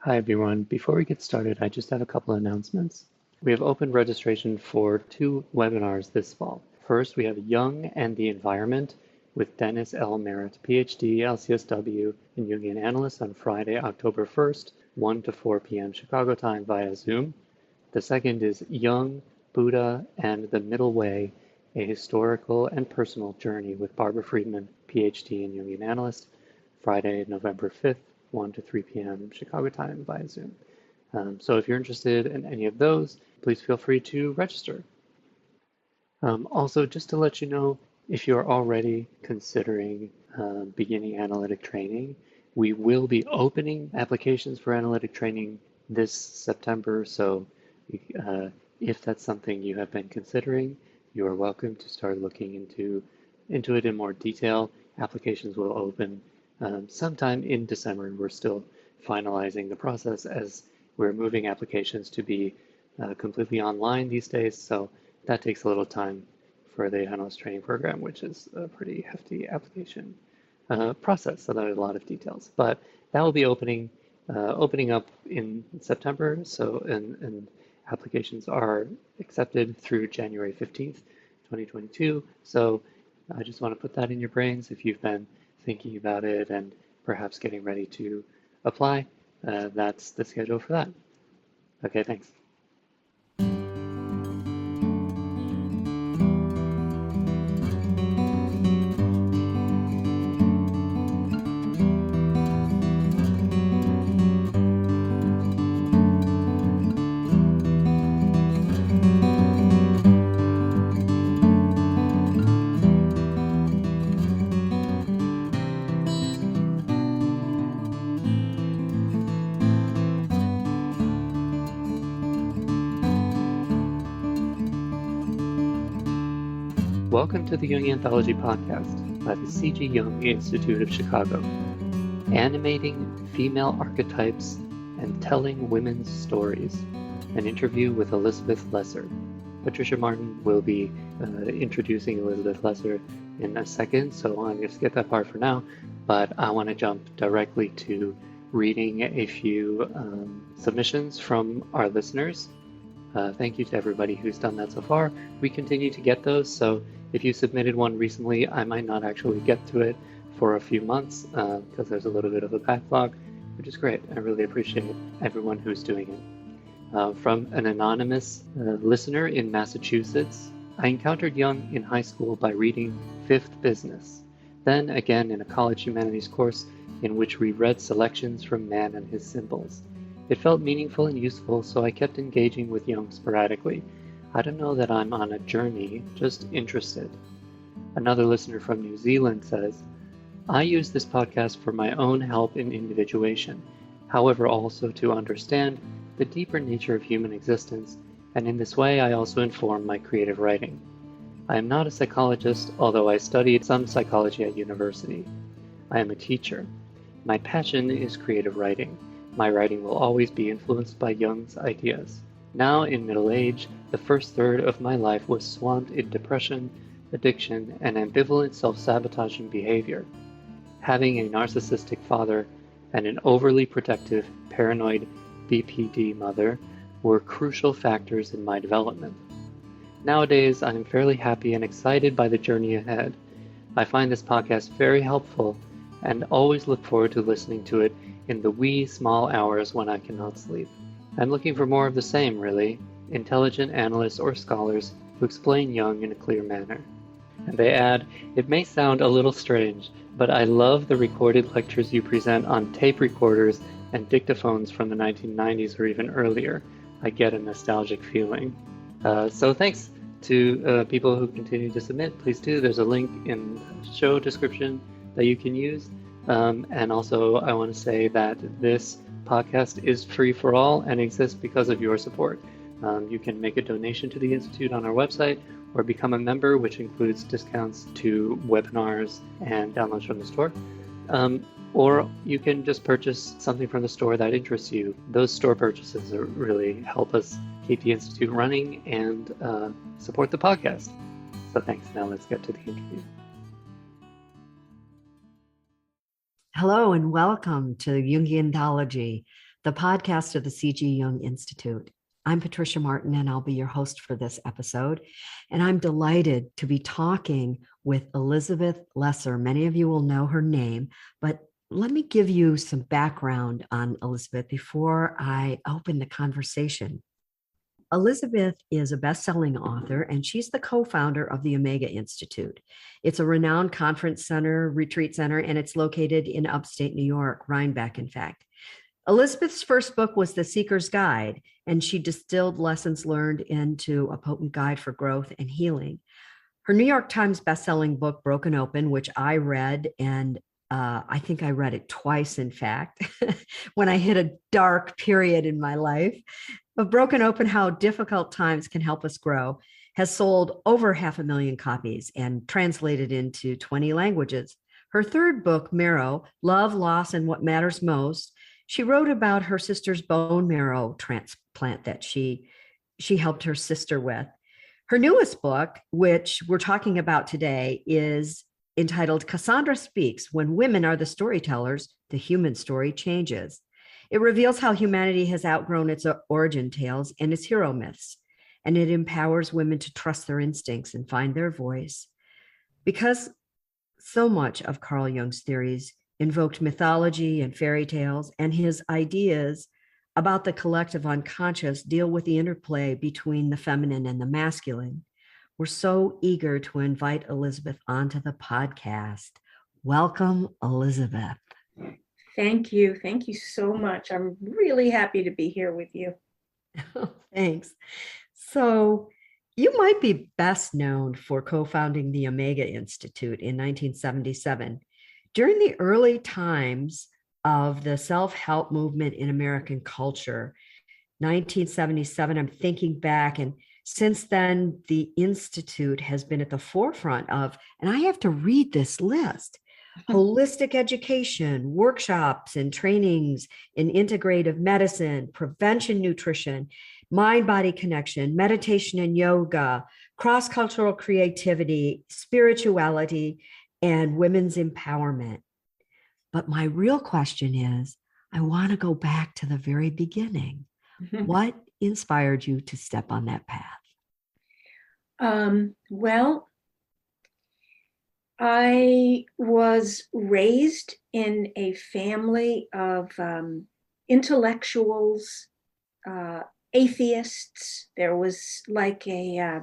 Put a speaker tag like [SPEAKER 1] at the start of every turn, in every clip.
[SPEAKER 1] Hi everyone. Before we get started, I just have a couple of announcements. We have opened registration for 2 webinars this fall. First, we have Jung and the Environment with Dennis L. Merritt, PhD, LCSW, and Jungian analyst on Friday, October 1st, 1 to 4 p.m. Chicago time via Zoom. The second is Jung, Buddha, and the Middle Way, a historical and personal journey with Barbara Friedman, PhD and Jungian analyst, Friday, November 5th, 1 to 3 p.m. Chicago time via Zoom. So if you're interested in any of those, please feel free to register. Also, just to let you know, if you're already considering beginning analytic training, we will be opening applications for analytic training this September. So if that's something you have been considering, you are welcome to start looking into it in more detail. Applications will open sometime in December, and we're still finalizing the process as we're moving applications to be completely online these days. So that takes a little time for the analyst training program, which is a pretty hefty application process. So there's a lot of details, but that will be opening up in September. So and applications are accepted through January 15th, 2022. So I just want to put that in your brains if you've been thinking about it and perhaps getting ready to apply. That's the schedule for that. Okay, thanks. Welcome to the Jungianthology podcast by the C.G. Jung Institute of Chicago, animating female archetypes and telling women's stories, an interview with Elizabeth Lesser. Patricia Martin will be introducing Elizabeth Lesser in a second, so I'm going to skip that part for now, but I want to jump directly to reading a few submissions from our listeners. Thank you to everybody who's done that so far. We continue to get those, so if you submitted one recently, I might not actually get to it for a few months because there's a little bit of a backlog, which is great. I really appreciate everyone who's doing it. From an anonymous listener in Massachusetts, I encountered Jung in high school by reading Fifth Business, then again in a college humanities course in which we read selections from Man and His Symbols. It felt meaningful and useful, so I kept engaging with Jung sporadically. I don't know that I'm on a journey, just interested. Another listener from New Zealand says, I use this podcast for my own help in individuation, however also to understand the deeper nature of human existence, and in this way I also inform my creative writing. I am not a psychologist, although I studied some psychology at university. I am a teacher. My passion is creative writing. My writing will always be influenced by Jung's ideas. Now, in middle age, the first third of my life was swamped in depression, addiction, and ambivalent self-sabotaging behavior. Having a narcissistic father and an overly protective, paranoid BPD mother were crucial factors in my development. Nowadays, I am fairly happy and excited by the journey ahead. I find this podcast very helpful and always look forward to listening to it in the wee small hours when I cannot sleep. I'm looking for more of the same, really, intelligent analysts or scholars who explain Jung in a clear manner. And they add, it may sound a little strange, but I love the recorded lectures you present on tape recorders and dictaphones from the 1990s or even earlier. I get a nostalgic feeling. So thanks to people who continue to submit. Please do. There's a link in the show description that you can use. And also, I want to say that this podcast is free for all and exists because of your support. You can make a donation to the Institute on our website or become a member, which includes discounts to webinars and downloads from the store. Or you can just purchase something from the store that interests you. Those store purchases really help us keep the Institute running and support the podcast. So thanks. Now let's get to the interview.
[SPEAKER 2] Hello and welcome to Jungianthology. the podcast of the C.G. Jung Institute. I'm Patricia Martin, and I'll be your host for this episode. And I'm delighted to be talking with Elizabeth Lesser. Many of you will know her name, but let me give you some background on Elizabeth before I open the conversation. Elizabeth is a best-selling author, and she's the co-founder of the Omega Institute. It's a renowned conference center, retreat center, and it's located in upstate New York, Rhinebeck, in fact. Elizabeth's first book was The Seeker's Guide, and she distilled lessons learned into a potent guide for growth and healing. Her New York Times bestselling book, Broken Open, which I read, and I think I read it twice, in fact, when I hit a dark period in my life. But Broken Open, How Difficult Times Can Help Us Grow, has sold over 500,000 copies and translated into 20 languages. Her third book, Marrow, Love, Loss, and What Matters Most, she wrote about her sister's bone marrow transplant that she helped her sister with. Her newest book, which we're talking about today, is entitled Cassandra Speaks, When Women Are the Storytellers, the Human Story Changes. It reveals how humanity has outgrown its origin tales and its hero myths, and it empowers women to trust their instincts and find their voice. Because so much of Carl Jung's theories invoked mythology and fairy tales, and his ideas about the collective unconscious deal with the interplay between the feminine and the masculine. We're so eager to invite Elizabeth onto the podcast. Welcome, Elizabeth.
[SPEAKER 3] Thank you. Thank you so much. I'm really happy to be here with you.
[SPEAKER 2] Thanks. So you might be best known for co-founding the Omega Institute in 1977. During the early times of the self-help movement in American culture, 1977, I'm thinking back, and since then, the Institute has been at the forefront of, and I have to read this list, holistic education, workshops and trainings in integrative medicine, prevention nutrition, mind-body connection, meditation and yoga, cross-cultural creativity, spirituality, and women's empowerment. But my real question is, I want to go back to the very beginning. What inspired you to step on that path?
[SPEAKER 3] Well, I was raised in a family of intellectuals, atheists. There was like a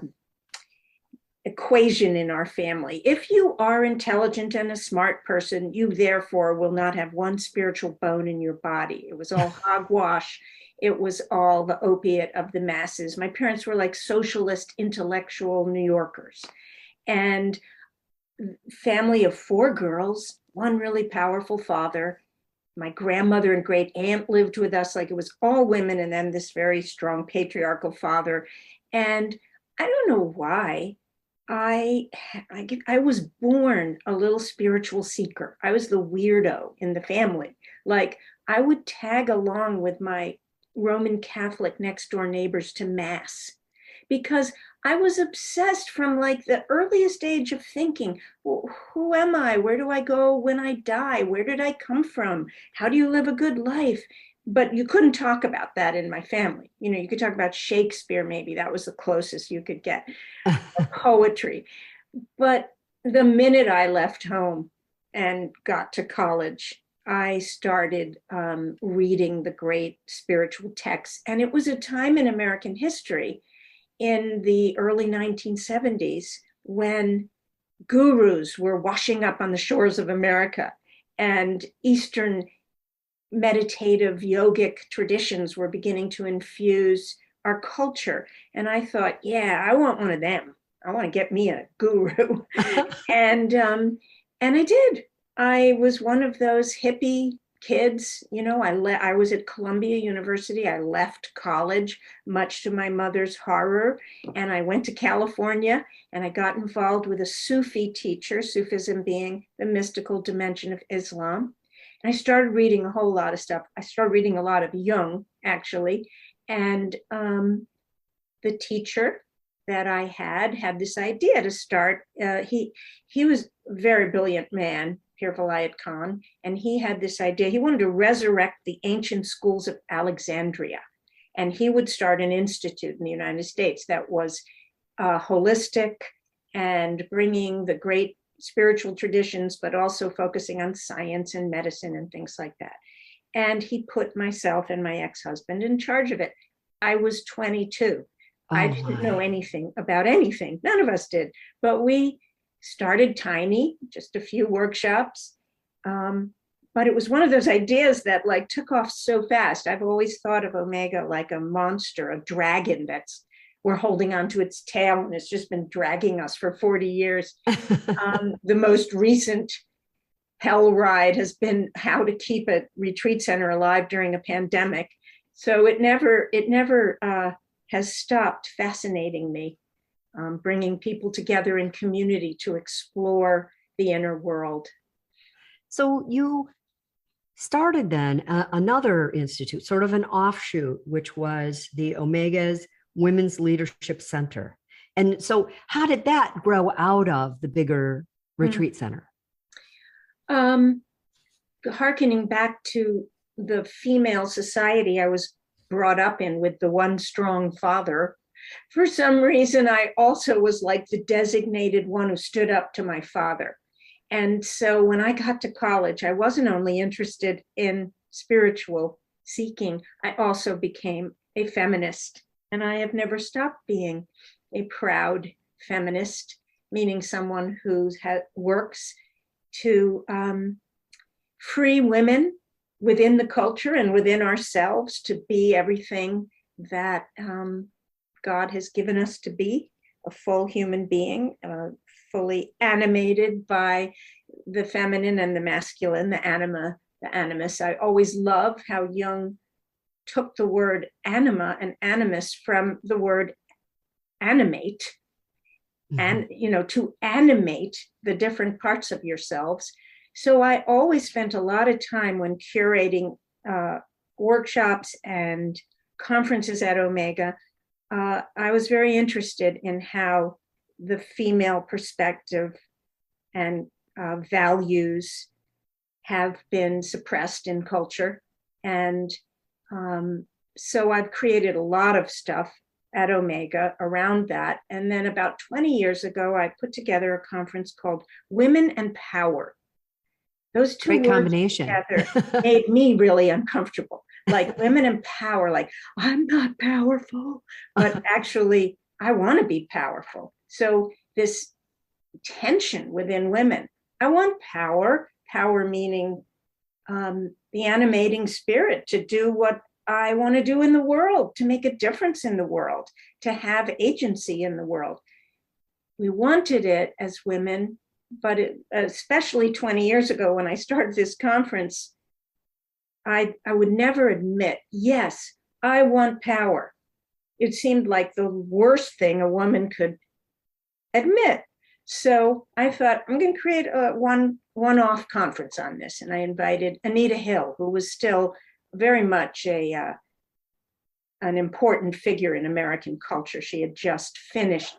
[SPEAKER 3] equation in our family. If you are intelligent and a smart person, you therefore will not have one spiritual bone in your body. It was all hogwash. It was all the opiate of the masses. My parents were like socialist, intellectual New Yorkers. And family of 4 girls, one really powerful father. My grandmother and great aunt lived with us, like it was all women, and then this very strong patriarchal father. And I don't know why, I was born a little spiritual seeker. I was the weirdo in the family. Like I would tag along with my Roman Catholic next door neighbors to mass because I was obsessed from like the earliest age of thinking, well, who am I? Where do I go when I die? Where did I come from? How do you live a good life? But you couldn't talk about that in my family. You know, you could talk about Shakespeare, maybe that was the closest you could get, poetry. But the minute I left home and got to college, I started reading the great spiritual texts. And it was a time in American history in the early 1970s when gurus were washing up on the shores of America and Eastern meditative yogic traditions were beginning to infuse our culture. And I thought, yeah, I want one of them. I want to get me a guru. and I did. I was one of those hippie kids. You know, I was at Columbia University. I left college, much to my mother's horror. And I went to California and I got involved with a Sufi teacher, Sufism being the mystical dimension of Islam. And I started reading a whole lot of stuff. I started reading a lot of Jung, actually. And the teacher that I had this idea to start. He was a very brilliant man. Pir Vilayat Khan, and he had this idea. He wanted to resurrect the ancient schools of Alexandria, and he would start an institute in the United States that was holistic and bringing the great spiritual traditions, but also focusing on science and medicine and things like that. And he put myself and my ex-husband in charge of it. I was 22. I didn't know anything about anything. None of us did. But we started tiny, just a few workshops. But it was one of those ideas that like took off so fast. I've always thought of Omega like a monster, a dragon that's we're holding onto its tail and it's just been dragging us for 40 years. The most recent hell ride has been how to keep a retreat center alive during a pandemic. So it never has stopped fascinating me, bringing people together in community to explore the inner world.
[SPEAKER 2] So you started then another institute, sort of an offshoot, which was the Omega's Women's Leadership Center. And so how did that grow out of the bigger retreat center?
[SPEAKER 3] Harkening back to the female society I was brought up in with the one strong father, for some reason, I also was like the designated one who stood up to my father. And so when I got to college, I wasn't only interested in spiritual seeking, I also became a feminist. And I have never stopped being a proud feminist, meaning someone who works to free women within the culture and within ourselves to be everything that God has given us to be, a full human being, fully animated by the feminine and the masculine, the anima, the animus. I always love how Jung took the word anima and animus from the word animate, and to animate the different parts of yourselves. So I always spent a lot of time when curating workshops and conferences at Omega. I was very interested in how the female perspective and values have been suppressed in culture. And so I've created a lot of stuff at Omega around that. And then about 20 years ago, I put together a conference called Women and Power. Those two
[SPEAKER 2] Great
[SPEAKER 3] words
[SPEAKER 2] combination
[SPEAKER 3] together made me really uncomfortable. Like women and power, like I'm not powerful, but actually I want to be powerful. So this tension within women, I want power meaning the animating spirit to do what I want to do in the world, to make a difference in the world, to have agency in the world. We wanted it as women, but especially 20 years ago when I started this conference, I would never admit, yes, I want power. It seemed like the worst thing a woman could admit. So I thought, I'm going to create a one-off conference on this. And I invited Anita Hill, who was still very much an important figure in American culture. She had just finished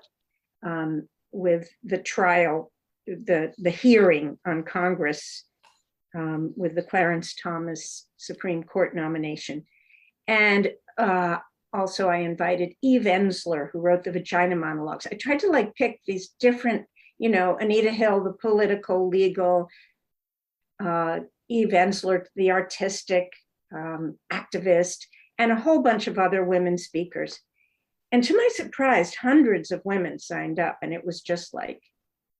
[SPEAKER 3] with the trial, the hearing on Congress with the Clarence Thomas Supreme Court nomination. And also I invited Eve Ensler, who wrote the Vagina Monologues. I tried to pick these different, Anita Hill, the political, legal, Eve Ensler, the artistic, activist, and a whole bunch of other women speakers. And to my surprise, hundreds of women signed up, and it was just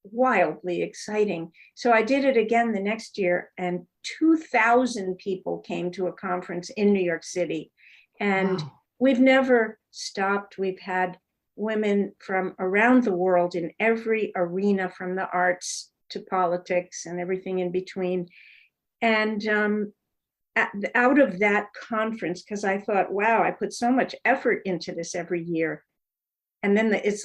[SPEAKER 3] wildly exciting. So I did it again the next year, and 2,000 people came to a conference in New York City. And we've never stopped. We've had women from around the world in every arena, from the arts to politics and everything in between. And out of that conference, because I thought, wow, I put so much effort into this every year. And then it's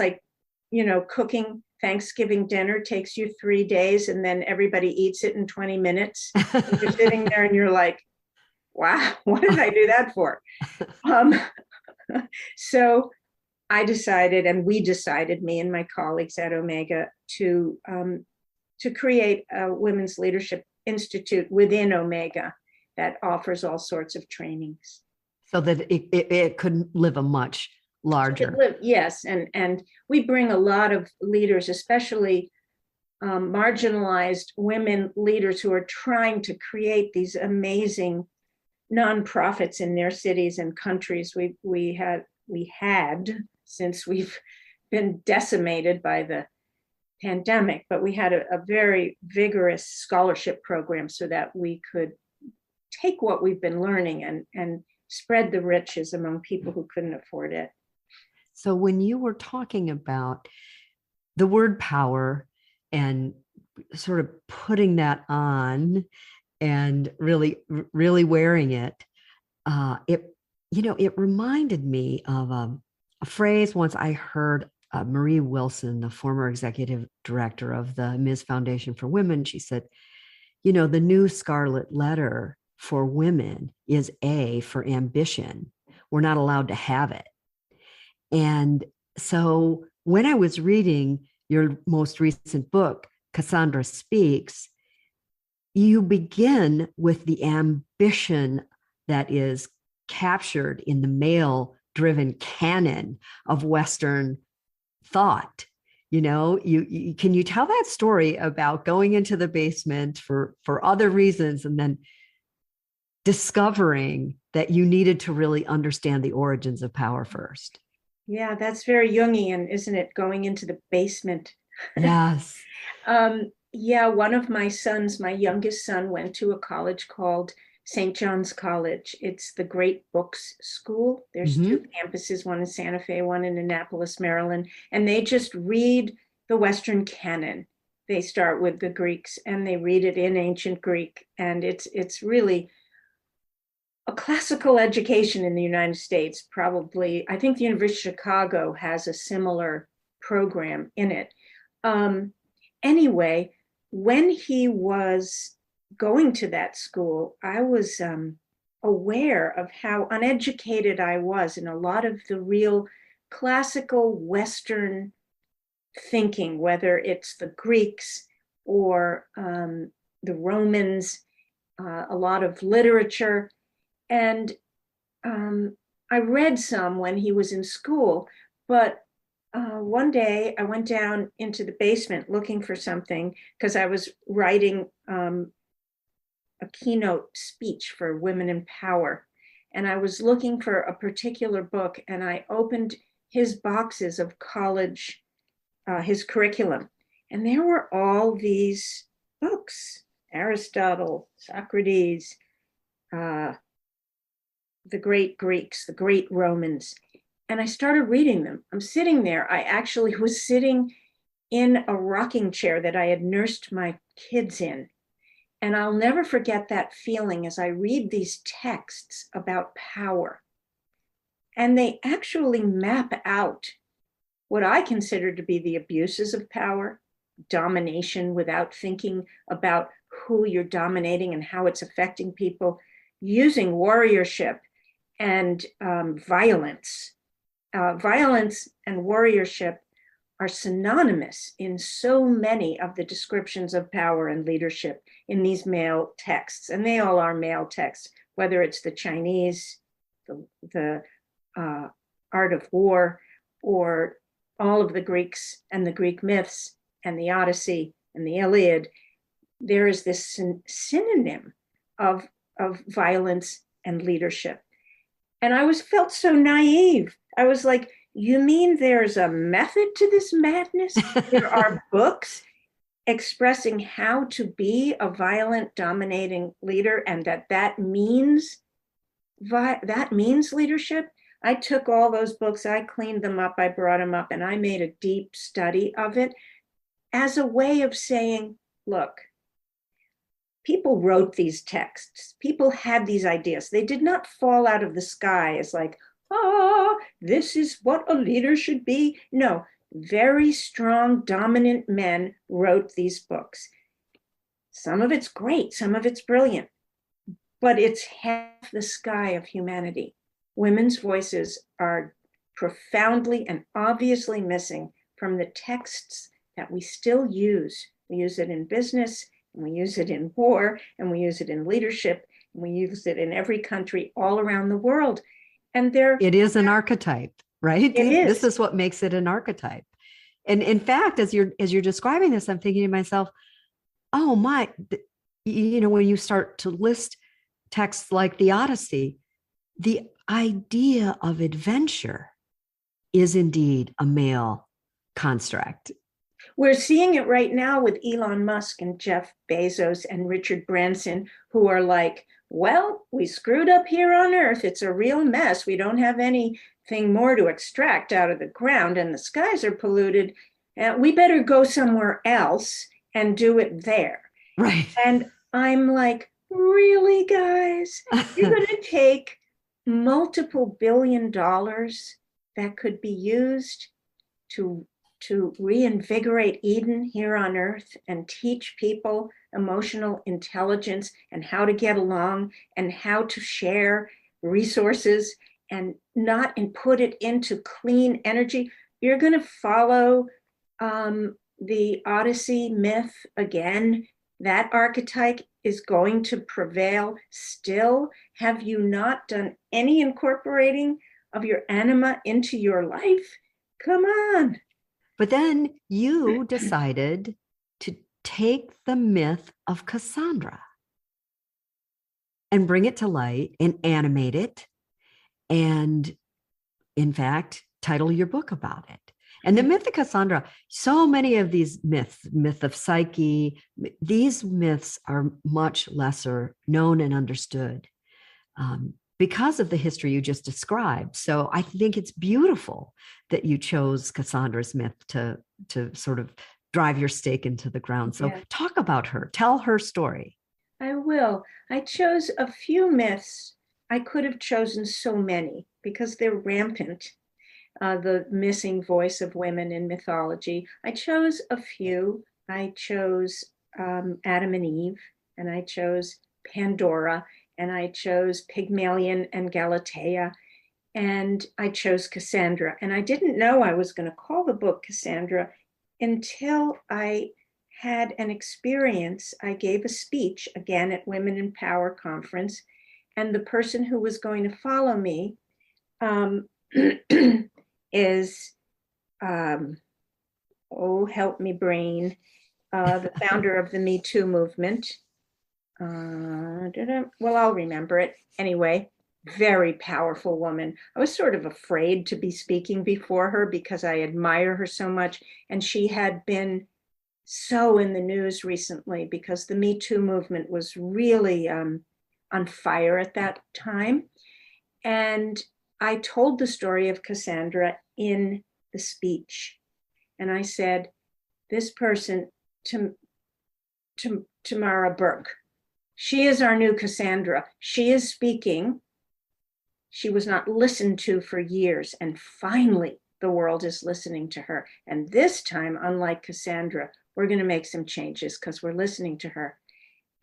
[SPEAKER 3] cooking Thanksgiving dinner takes you 3 days, and then everybody eats it in 20 minutes. And you're sitting there and you're like, wow, what did I do that for? So I decided, and we decided, me and my colleagues at Omega, to to create a Women's Leadership Institute within Omega that offers all sorts of trainings.
[SPEAKER 2] So that it could live a much larger.
[SPEAKER 3] Yes, and we bring a lot of leaders, especially marginalized women leaders who are trying to create these amazing nonprofits in their cities and countries. We had since we've been decimated by the pandemic, but we had a very vigorous scholarship program so that we could take what we've been learning and spread the riches among people who couldn't afford it.
[SPEAKER 2] So when you were talking about the word power and sort of putting that on and really wearing it, it reminded me of a phrase once I heard Marie Wilson, the former executive director of the Ms. Foundation for Women. She said, the new scarlet letter for women is A for ambition. We're not allowed to have it. And so when I was reading your most recent book, Cassandra Speaks, you begin with the ambition that is captured in the male-driven canon of Western thought. Can you tell that story about going into the basement for other reasons and then discovering that you needed to really understand the origins of power first?
[SPEAKER 3] Yeah, that's very Jungian, isn't it? Going into the basement.
[SPEAKER 2] Yes.
[SPEAKER 3] Yeah, one of my sons, my youngest son, went to a college called St. John's College. It's the Great Books School. There's two campuses, one in Santa Fe, one in Annapolis, Maryland, and they just read the Western canon. They start with the Greeks and they read it in ancient Greek, and it's really a classical education in the United States. Probably, I think the University of Chicago has a similar program in it. Anyway, when he was going to that school, I was aware of how uneducated I was in a lot of the real classical Western thinking, whether it's the Greeks or the Romans, a lot of literature. And I read some when he was in school, but one day I went down into the basement looking for something because I was writing a keynote speech for Women in Power. And I was looking for a particular book, and I opened his boxes of college, his curriculum. And there were all these books, Aristotle, Socrates, the great Greeks, the great Romans. And I started reading them. I'm sitting there. I actually was sitting in a rocking chair that I had nursed my kids in. And I'll never forget that feeling as I read these texts about power. And they actually map out what I consider to be the abuses of power, domination without thinking about who you're dominating and how it's affecting people, using warriorship and violence. Violence and warriorship are synonymous in so many of the descriptions of power and leadership in these male texts. And they all are male texts, whether it's the Chinese, the art of war, or all of the Greeks and the Greek myths and the Odyssey and the Iliad. There is this synonym of violence and leadership. And I felt so naive. I was like, you mean there's a method to this madness? There are books expressing how to be a violent, dominating leader, and that means leadership. I took all those books, I cleaned them up, I brought them up, and I made a deep study of it as a way of saying, look, people wrote these texts. People had these ideas. They did not fall out of the sky as like, this is what a leader should be. No, very strong, dominant men wrote these books. Some of it's great, some of it's brilliant, but it's half the sky of humanity. Women's voices are profoundly and obviously missing from the texts that we still use We use it in business, and we use it in war, and we use it in leadership, and we use it in every country all around the world. And
[SPEAKER 2] it is an archetype, right?
[SPEAKER 3] It is.
[SPEAKER 2] This is what makes it an archetype. And in fact, as you're describing this, I'm thinking to myself, oh my, when you start to list texts like the Odyssey, the idea of adventure is indeed a male construct.
[SPEAKER 3] We're seeing it right now with Elon Musk and Jeff Bezos and Richard Branson, who are like, well, we screwed up here on Earth. It's a real mess. We don't have anything more to extract out of the ground, and the skies are polluted. We better go somewhere else and do it there.
[SPEAKER 2] Right.
[SPEAKER 3] And I'm like, really, guys? You're going to take multiple $billion that could be used to reinvigorate Eden here on Earth and teach people emotional intelligence and how to get along and how to share resources and put it into clean energy. You're going to follow the Odyssey myth again. That archetype is going to prevail still. Have you not done any incorporating of your anima into your life? Come on.
[SPEAKER 2] But then you decided to take the myth of Cassandra and bring it to light and animate it. And in fact, title your book about it. And the myth of Cassandra, so many of these myth of Psyche, these myths are much lesser known and understood because of the history you just described. So I think it's beautiful that you chose Cassandra's myth to sort of drive your stake into the ground. So talk about her, tell her story.
[SPEAKER 3] I will. I chose a few myths. I could have chosen so many because they're rampant. The missing voice of women in mythology. I chose a few. I chose Adam and Eve, and I chose Pandora, and I chose Pygmalion and Galatea, and I chose Cassandra. And I didn't know I was going to call the book Cassandra until I had an experience. I gave a speech again at Women in Power conference, and the person who was going to follow me is, help me brain, the founder of the Me Too movement. I'll remember it. Anyway, very powerful woman. I was sort of afraid to be speaking before her because I admire her so much. And she had been so in the news recently because the Me Too movement was really on fire at that time. And I told the story of Cassandra in the speech. And I said, this person, Tamara Burke, she is our new Cassandra. She is speaking. She was not listened to for years. And finally, the world is listening to her. And this time, unlike Cassandra, we're going to make some changes because we're listening to her.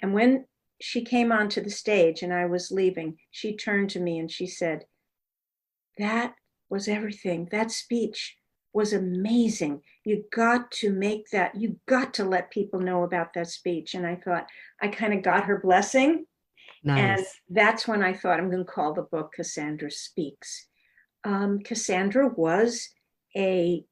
[SPEAKER 3] And when she came onto the stage and I was leaving, she turned to me and she said, that was everything. That speech was amazing. You got to make that, you got to let people know about that speech. And I thought, I kind of got her blessing.
[SPEAKER 2] Nice.
[SPEAKER 3] And that's when I thought I'm going to call the book Cassandra Speaks. Cassandra was a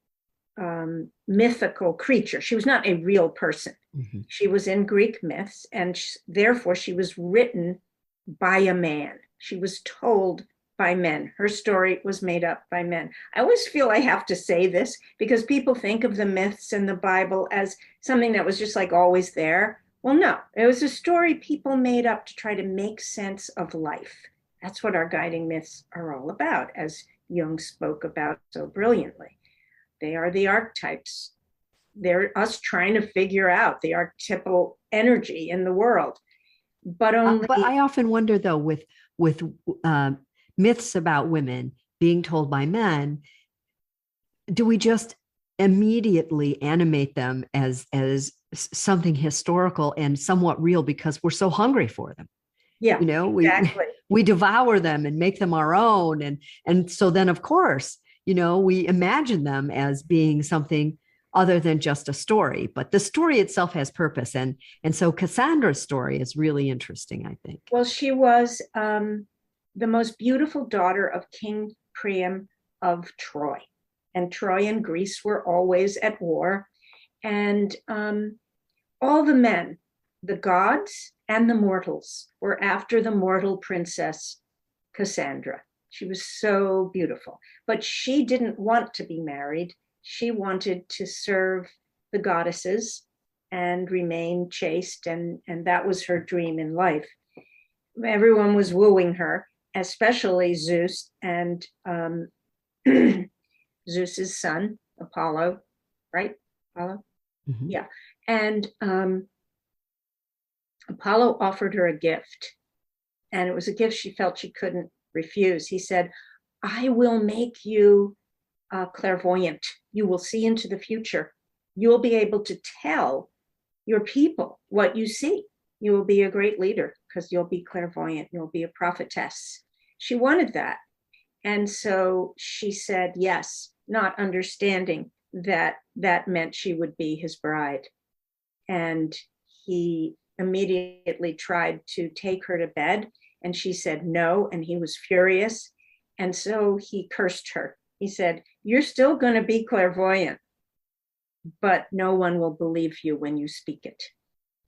[SPEAKER 3] mythical creature. She was not a real person. Mm-hmm. She was in Greek myths, and therefore she was written by a man. She was told by men. Her story was made up by men. I always feel I have to say this because people think of the myths and the Bible as something that was just like always there. Well, no, it was a story people made up to try to make sense of life. That's what our guiding myths are all about, as Jung spoke about so brilliantly. They are the archetypes. They're us trying to figure out the archetypal energy in the world. But
[SPEAKER 2] I often wonder, though, with myths about women being told by men, do we just immediately animate them as something historical and somewhat real because we're so hungry for them?
[SPEAKER 3] Yeah,
[SPEAKER 2] exactly. We devour them and make them our own. And so then, of course, we imagine them as being something other than just a story, but the story itself has purpose. And so Cassandra's story is really interesting, I think.
[SPEAKER 3] Well, she was the most beautiful daughter of King Priam of Troy. And Troy and Greece were always at war. And all the men, the gods and the mortals, were after the mortal princess, Cassandra. She was so beautiful, but she didn't want to be married. She wanted to serve the goddesses and remain chaste, and that was her dream in life. Everyone was wooing her, especially Zeus and Zeus's son, Apollo, right? Apollo?
[SPEAKER 2] Mm-hmm.
[SPEAKER 3] Yeah. And Apollo offered her a gift, and it was a gift she felt she couldn't refuse. He said, I will make you clairvoyant. You will see into the future. You'll be able to tell your people what you see. You will be a great leader because you'll be clairvoyant. You'll be a prophetess. She wanted that. And so she said yes, not understanding that that meant she would be his bride. And he immediately tried to take her to bed, and she said no, and he was furious. And so he cursed her. He said, you're still going to be clairvoyant, but no one will believe you when you speak it.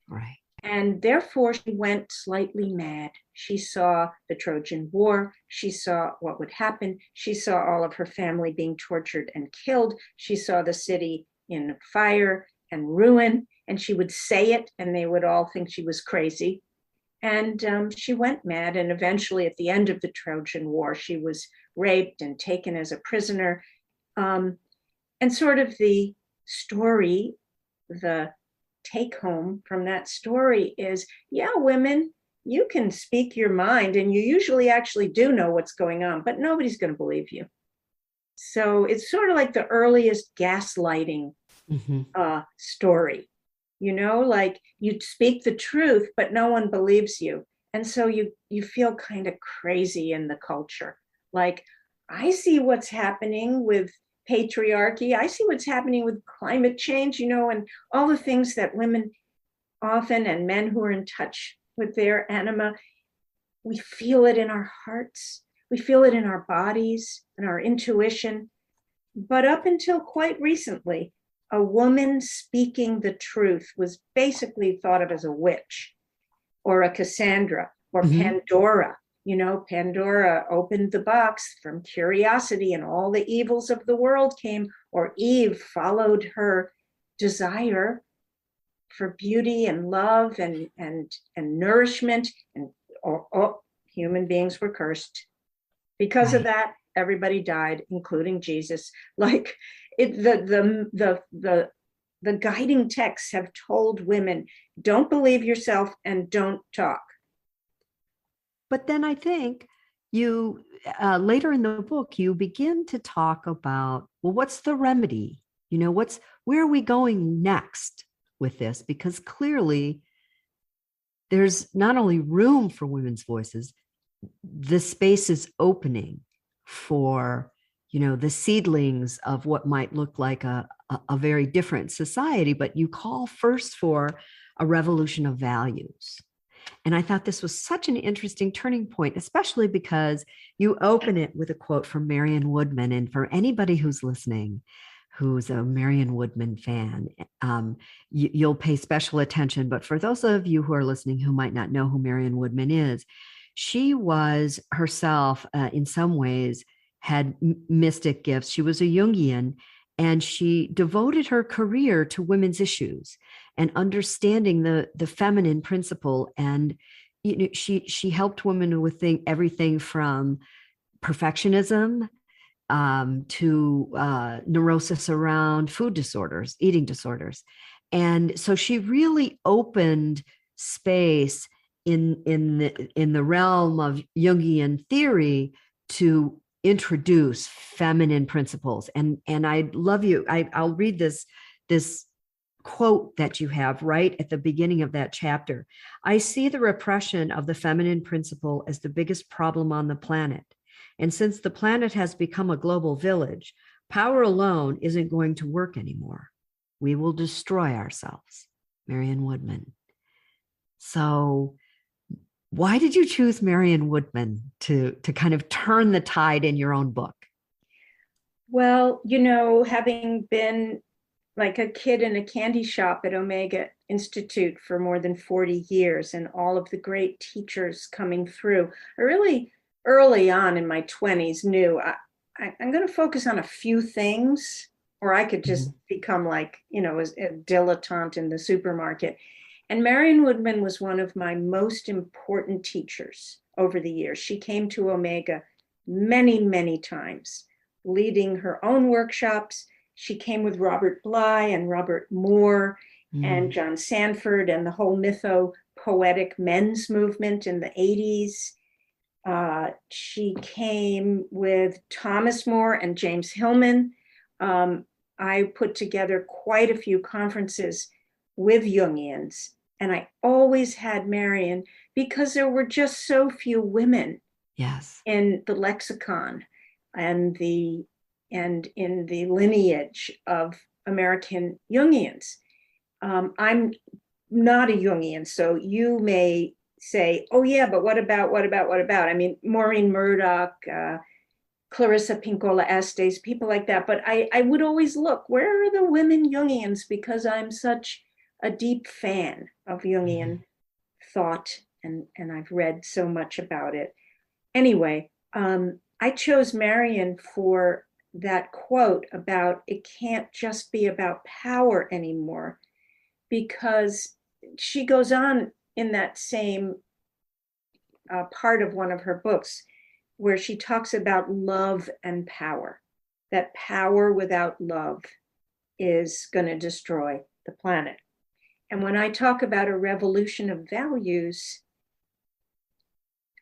[SPEAKER 2] Right.
[SPEAKER 3] And therefore, she went slightly mad. She saw the Trojan War. She saw what would happen. She saw all of her family being tortured and killed. She saw the city in fire and ruin. And she would say it, and they would all think she was crazy. And she went mad. And eventually, at the end of the Trojan War, she was raped and taken as a prisoner. And sort of the story, the take home from that story is, yeah, women, you can speak your mind, and you usually actually do know what's going on, but nobody's going to believe you. So it's sort of like the earliest gaslighting story. You know, like you speak the truth, but no one believes you. And so you feel kind of crazy in the culture. Like, I see what's happening with patriarchy. I see what's happening with climate change, you know, and all the things that women often, and men who are in touch with their anima, we feel it in our hearts. We feel it in our bodies and our intuition. But up until quite recently, a woman speaking the truth was basically thought of as a witch or a Cassandra or Pandora. You know, Pandora opened the box from curiosity and all the evils of the world came, or Eve followed her desire for beauty and love and nourishment, and human beings were cursed. Because of that, everybody died, including Jesus. Like the guiding texts have told women, don't believe yourself and don't talk.
[SPEAKER 2] But then I think you later in the book, you begin to talk about, well, what's the remedy? You know, where are we going next with this? Because clearly there's not only room for women's voices, the space is opening for, you know, the seedlings of what might look like a very different society, but you call first for a revolution of values. And I thought this was such an interesting turning point, especially because you open it with a quote from Marion Woodman. And for anybody who's listening, who's a Marion Woodman fan, you'll pay special attention. But for those of you who are listening who might not know who Marion Woodman is, she was herself, in some ways, had mystic gifts. She was a Jungian, and she devoted her career to women's issues and understanding the feminine principle. And you know, she helped women with everything from perfectionism to neurosis around food disorders, eating disorders. And so she really opened space in the realm of Jungian theory to introduce feminine principles. And I love you. I'll read this quote that you have right at the beginning of that chapter. I see the repression of the feminine principle as the biggest problem on the planet. And since the planet has become a global village, power alone isn't going to work anymore. we will destroy ourselves. Marion Woodman. So why did you choose Marion Woodman to kind of turn the tide in your own book?
[SPEAKER 3] Well, having been like a kid in a candy shop at Omega Institute for more than 40 years and all of the great teachers coming through, I really early on in my 20s knew I'm going to focus on a few things, or I could just become like, a dilettante in the supermarket. And Marion Woodman was one of my most important teachers over the years. She came to Omega many, many times, leading her own workshops. She came with Robert Bly and Robert Moore and John Sanford and the whole mytho-poetic men's movement in the 80s. She came with Thomas More and James Hillman. I put together quite a few conferences with Jungians, and I always had Marion because there were just so few women in the lexicon and in the lineage of American Jungians. I'm not a Jungian, so you may say, oh yeah, but what about? I mean, Maureen Murdoch, Clarissa Pinkola Estes, people like that. But I would always look, where are the women Jungians? Because I'm such a deep fan of Jungian thought, and I've read so much about it. Anyway, I chose Marion for that quote about it can't just be about power anymore, because she goes on in that same part of one of her books where she talks about love and power, that power without love is going to destroy the planet. And when I talk about a revolution of values,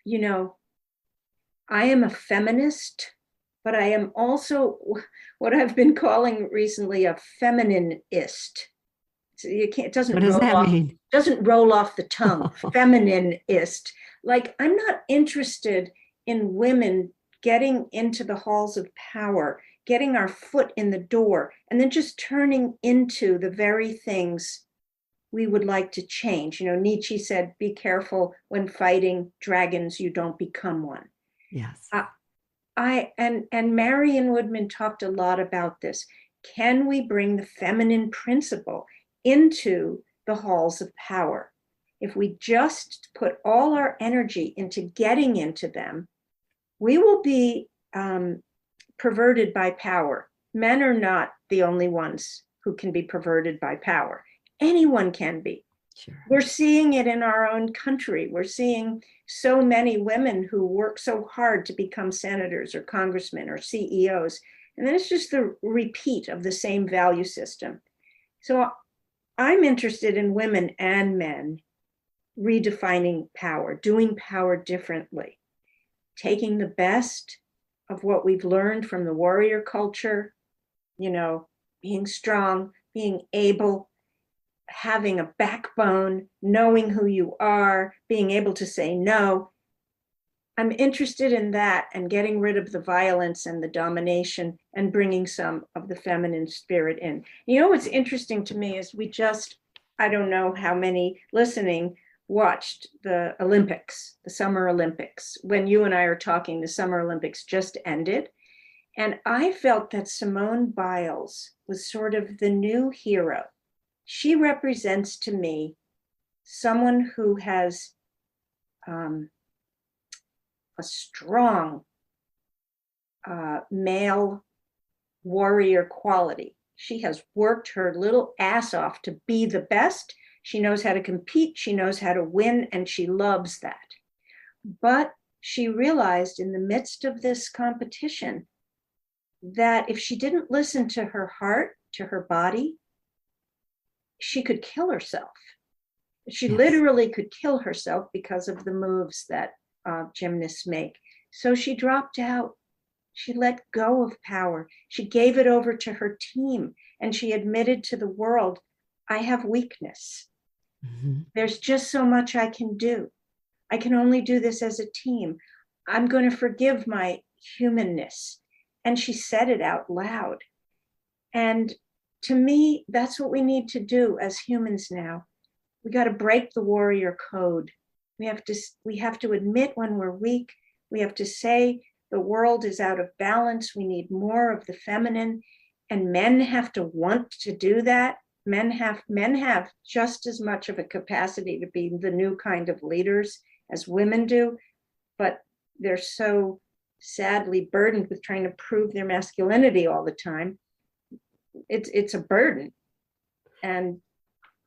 [SPEAKER 3] I am a feminist, but I am also what I've been calling recently a feminineist. It doesn't
[SPEAKER 2] what does
[SPEAKER 3] roll
[SPEAKER 2] that
[SPEAKER 3] off,
[SPEAKER 2] mean?
[SPEAKER 3] Doesn't roll off the tongue. Feminineist. Like, I'm not interested in women getting into the halls of power, getting our foot in the door, and then just turning into the very things we would like to change. Nietzsche said, be careful when fighting dragons, you don't become one.
[SPEAKER 2] Yes.
[SPEAKER 3] And Marion Woodman talked a lot about this. Can we bring the feminine principle into the halls of power? If we just put all our energy into getting into them, we will be perverted by power. Men are not the only ones who can be perverted by power. Anyone can be.
[SPEAKER 2] Sure.
[SPEAKER 3] We're seeing it in our own country. We're seeing so many women who work so hard to become senators or congressmen or CEOs. And then it's just the repeat of the same value system. So I'm interested in women and men redefining power, doing power differently, taking the best of what we've learned from the warrior culture, being strong, being able, having a backbone, knowing who you are, being able to say no. I'm interested in that and getting rid of the violence and the domination and bringing some of the feminine spirit in. What's interesting to me is I don't know how many listening watched the Olympics, the Summer Olympics. When you and I are talking, the Summer Olympics just ended. And I felt that Simone Biles was sort of the new hero. She represents to me someone who has a strong male warrior quality. She has worked her little ass off to be the best. She knows how to compete. She knows how to win, and she loves that. But she realized in the midst of this competition that if she didn't listen to her heart, to her body, she could kill herself. She literally could kill herself because of the moves that gymnasts make. So she dropped out. She let go of power. She gave it over to her team, and she admitted to the world, I have weakness. There's just so much I can do. I can only do this as a team. I'm going to forgive my humanness. And she said it out loud. And to me, that's what we need to do as humans now. We got to break the warrior code. We have to admit when we're weak. We have to say the world is out of balance. We need more of the feminine, and men have to want to do that. Men have just as much of a capacity to be the new kind of leaders as women do, but they're so sadly burdened with trying to prove their masculinity all the time. It's a burden, and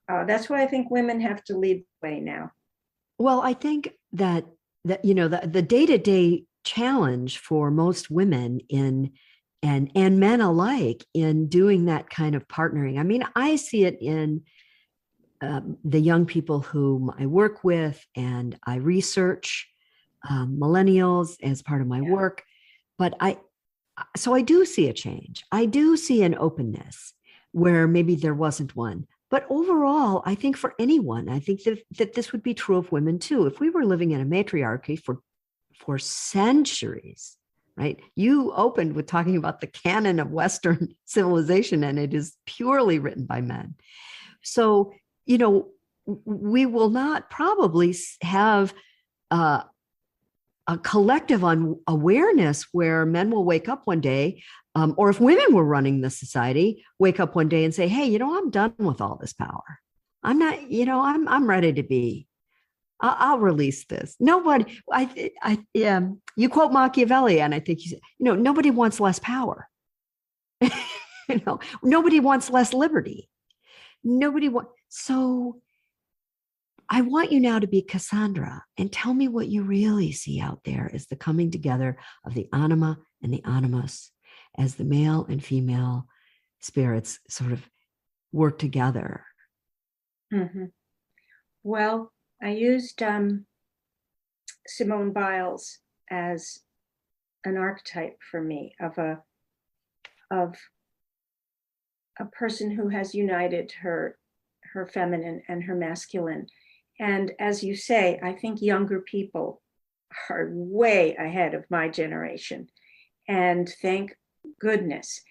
[SPEAKER 3] that's why I think women have to lead the way now.
[SPEAKER 2] Well, I think that the day-to-day challenge for most women and men alike in doing that kind of partnering. I mean, I see it in the young people whom I work with, and I research millennials as part of my work. But I do see a change. I do see an openness where maybe there wasn't one. But overall, I think for anyone, I think that this would be true of women too. If we were living in a matriarchy for centuries, right? You opened with talking about the canon of Western civilization, and it is purely written by men. So, we will not probably have a collective awareness where men will wake up one day, or if women were running the society, wake up one day and say, hey, I'm done with all this power. I'm not, I'm ready to be. I'll release this. Nobody, you quote Machiavelli, and I think you said, nobody wants less power. Nobody wants less liberty. So I want you now to be Cassandra and tell me what you really see out there as the coming together of the anima and the animus, as the male and female spirits sort of work together.
[SPEAKER 3] Mm-hmm. Well, I used Simone Biles as an archetype for me of a person who has united her feminine and her masculine. And as you say, I think younger people are way ahead of my generation. And thank goodness.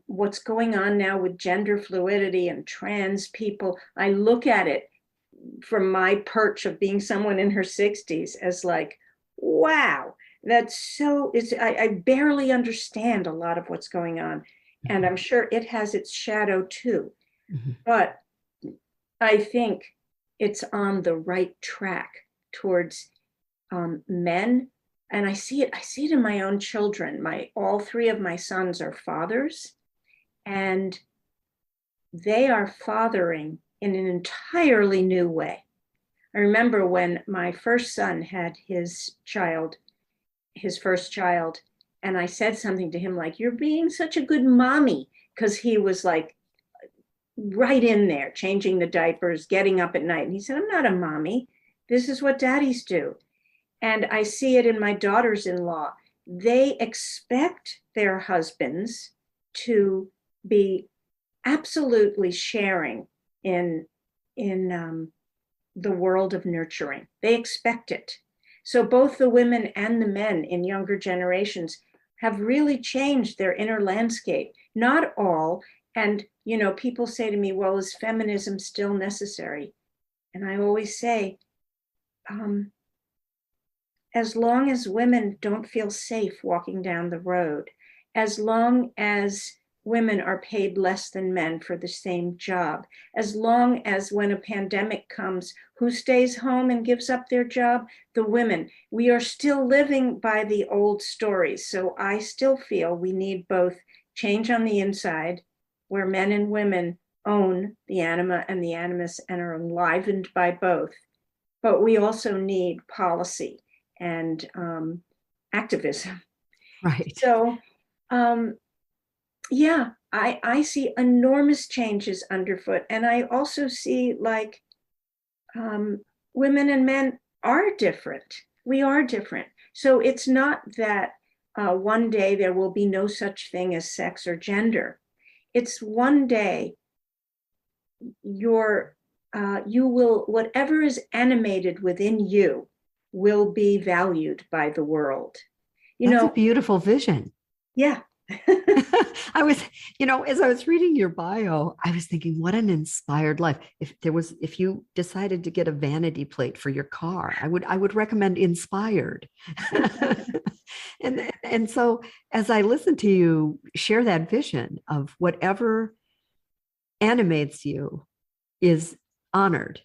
[SPEAKER 3] What's going on now with gender fluidity and trans people, I look at it from my perch of being someone in her 60s as like, wow, I barely understand a lot of what's going on. And I'm sure it has its shadow too. Mm-hmm. But I think it's on the right track towards men. And I see it in my own children. All three of my sons are fathers, and they are fathering in an entirely new way. I remember when my first son had his first child, and I said something to him like, you're being such a good mommy, because he was like right in there, changing the diapers, getting up at night. And he said, I'm not a mommy. This is what daddies do. And I see it in my daughters-in-law. They expect their husbands to be absolutely sharing in the world of nurturing. They expect it. So both the women and the men in younger generations have really changed their inner landscape. Not all. And, people say to me, well, is feminism still necessary? And I always say, as long as women don't feel safe walking down the road, as long as women are paid less than men for the same job, as long as when a pandemic comes, who stays home and gives up their job? The women. We are still living by the old stories. So I still feel we need both change on the inside, where men and women own the anima and the animus and are enlivened by both. But we also need policy and activism.
[SPEAKER 2] Right.
[SPEAKER 3] So, I see enormous changes underfoot. And I also see women and men are different. We are different. So it's not that one day there will be no such thing as sex or gender. It's one day you will, whatever is animated within you will be valued by the world.
[SPEAKER 2] That's a beautiful vision.
[SPEAKER 3] Yeah.
[SPEAKER 2] I was, as I was reading your bio, I was thinking, what an inspired life. If you decided to get a vanity plate for your car, I would recommend inspired. And so as I listen to you share that vision of whatever animates you is honored,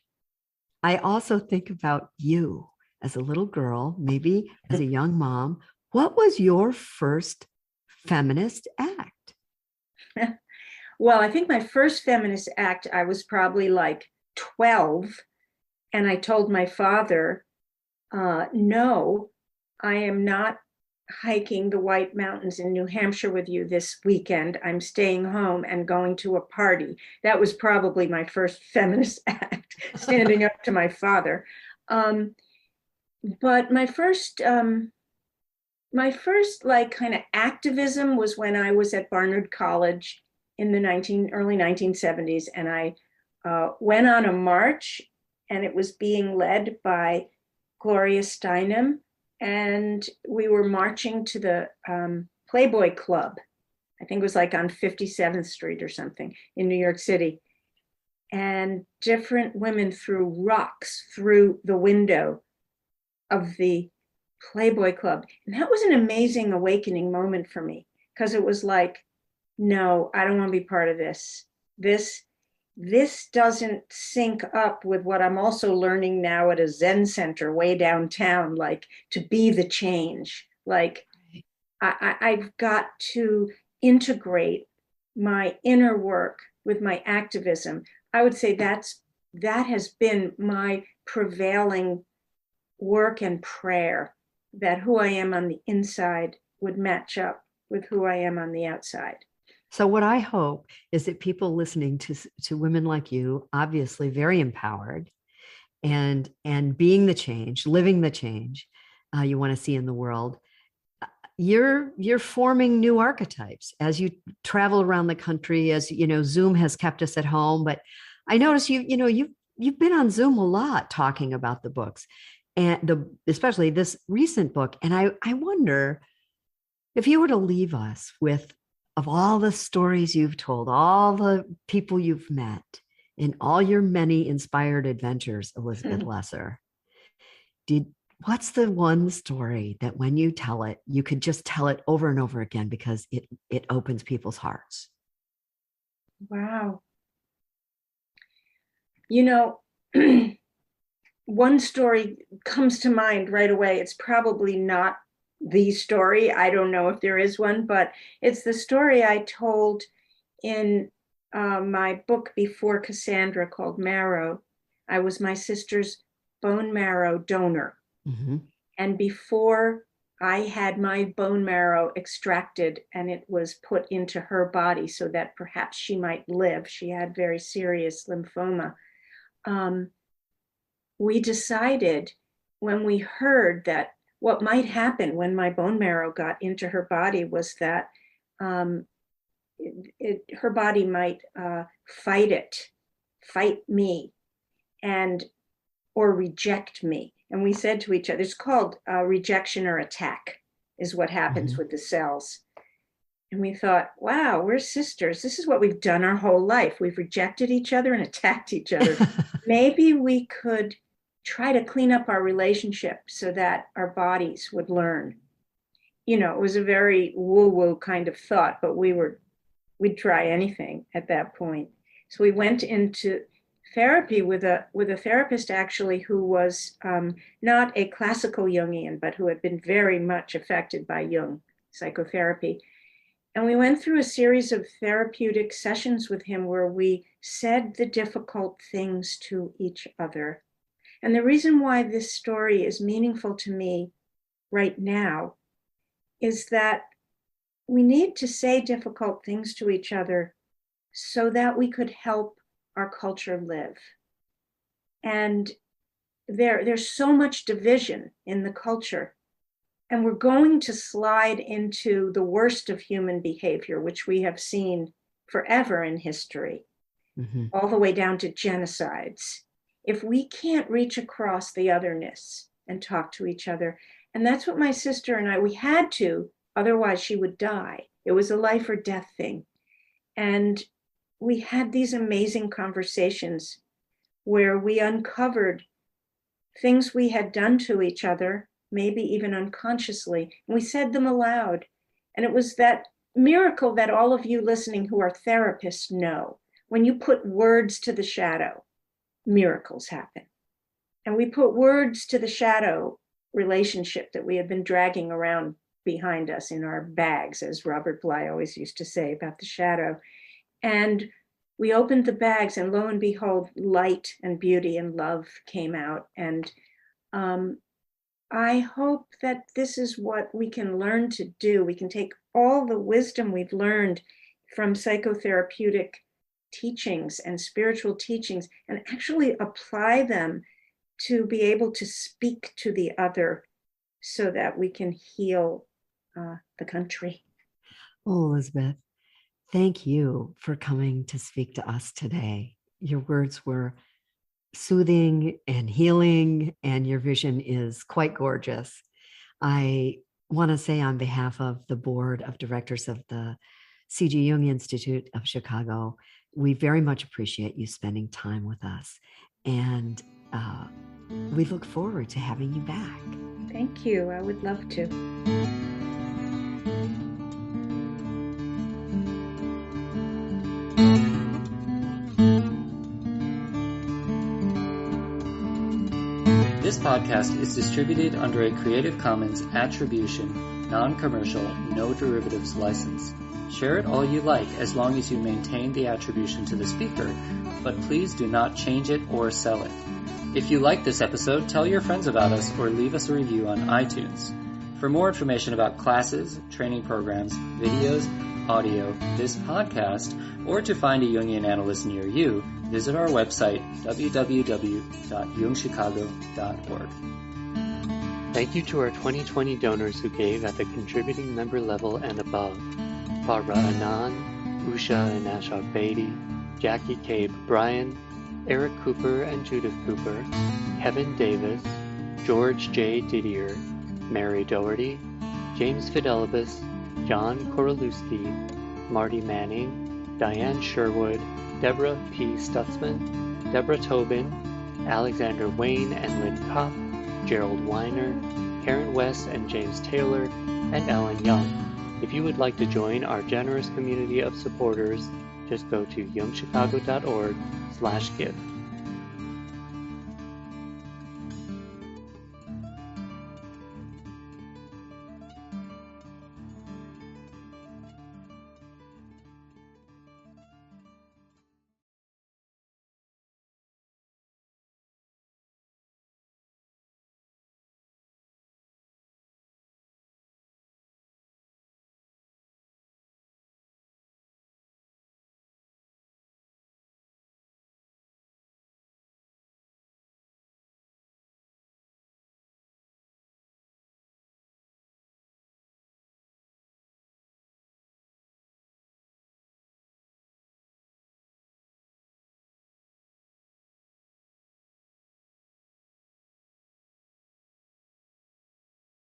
[SPEAKER 2] I also think about you as a little girl, maybe as a young mom. What was your first feminist act?
[SPEAKER 3] Well, I think my first feminist act, I was probably like 12. And I told my father, no, I am not hiking the White Mountains in New Hampshire with you this weekend. I'm staying home and going to a party. That was probably my first feminist act, standing up to my father. But my first like kind of activism was when I was at Barnard College in the early 1970s, and I went on a march, and it was being led by Gloria Steinem, and we were marching to the Playboy Club. I think it was like on 57th Street or something in New York City. And different women threw rocks through the window of the Playboy Club. And that was an amazing awakening moment for me, because it was like, no, I don't want to be part of this. This doesn't sync up with what I'm also learning now at a Zen center way downtown, like to be the change. Like I've got to integrate my inner work with my activism. I would say that has been my prevailing work and prayer, that who I am on the inside would match up with who I am on the outside.
[SPEAKER 2] So what I hope is that people listening to women like you, obviously very empowered and being the change, living the change you want to see in the world, you're forming new archetypes as you travel around the country. As you know, Zoom has kept us at home, but I notice you've been on Zoom a lot talking about the books, and especially this recent book. And I wonder if you were to leave us with, of all the stories you've told, all the people you've met in all your many inspired adventures, Elizabeth Lesser, what's the one story that when you tell it, you could just tell it over and over again because it opens people's hearts?
[SPEAKER 3] Wow. One story comes to mind right away. It's probably not the story. I don't know if there is one, but it's the story I told in my book before Cassandra called Marrow. I was my sister's bone marrow donor. Mm-hmm. And before I had my bone marrow extracted and it was put into her body so that perhaps she might live, she had very serious lymphoma. We decided, when we heard that what might happen when my bone marrow got into her body was that her body might fight me, or reject me. And we said to each other, it's called rejection or attack is what happens with the cells. And we thought, wow, we're sisters. This is what we've done our whole life. We've rejected each other and attacked each other. Maybe we could try to clean up our relationship so that our bodies would learn. It was a very woo-woo kind of thought, but we'd try anything at that point. So we went into therapy with a therapist, actually, who was not a classical Jungian, but who had been very much affected by Jung psychotherapy. And we went through a series of therapeutic sessions with him where we said the difficult things to each other. And the reason why this story is meaningful to me right now is that we need to say difficult things to each other so that we could help our culture live. And there's so much division in the culture, and we're going to slide into the worst of human behavior, which we have seen forever in history, all the way down to genocides, if we can't reach across the otherness and talk to each other. And that's what my sister and I, we had to Otherwise, she would die. It was a life or death thing. And we had these amazing conversations where we uncovered things we had done to each other, maybe even unconsciously, and we said them aloud. And it was that miracle that all of you listening who are therapists know. When you put words to the shadow, miracles happen. And we put words to the shadow relationship that we had been dragging around behind us in our bags, as Robert Bly always used to say about the shadow. And we opened the bags, and lo and behold, light and beauty and love came out. And I hope that this is what we can learn to do. We can take all the wisdom we've learned from psychotherapeutic teachings and spiritual teachings and actually apply them to be able to speak to the other so that we can heal the country.
[SPEAKER 2] Oh, Elizabeth, thank you for coming to speak to us today. Your words were soothing and healing, and your vision is quite gorgeous. I want to say on behalf of the board of directors of the C.G. Jung Institute of Chicago, we very much appreciate you spending time with us. And we look forward to having you back.
[SPEAKER 3] Thank you. I would love to.
[SPEAKER 4] This podcast is distributed under a Creative Commons Attribution, Non-Commercial, No Derivatives license. Share it all you like as long as you maintain the attribution to the speaker, but please do not change it or sell it. If you like this episode, tell your friends about us or leave us a review on iTunes. For more information about classes, training programs, videos, audio, this podcast, or to find a Jungian analyst near you, visit our website, www.jungchicago.org.
[SPEAKER 1] Thank you to our 2020 donors who gave at the contributing member level and above: Barbara Anand, Usha and Ashok Beatty, Jackie Cabe Bryan, Eric Cooper and Judith Cooper, Kevin Davis, George J. Didier, Mary Doherty, James Fidelibus, John Korolewski, Marty Manning, Diane Sherwood, Deborah P. Stutzman, Deborah Tobin, Alexander Wayne and Lynn Kopp, Gerald Weiner, Karen West and James Taylor, and Ellen Young. If you would like to join our generous community of supporters, just go to jungchicago.org/give.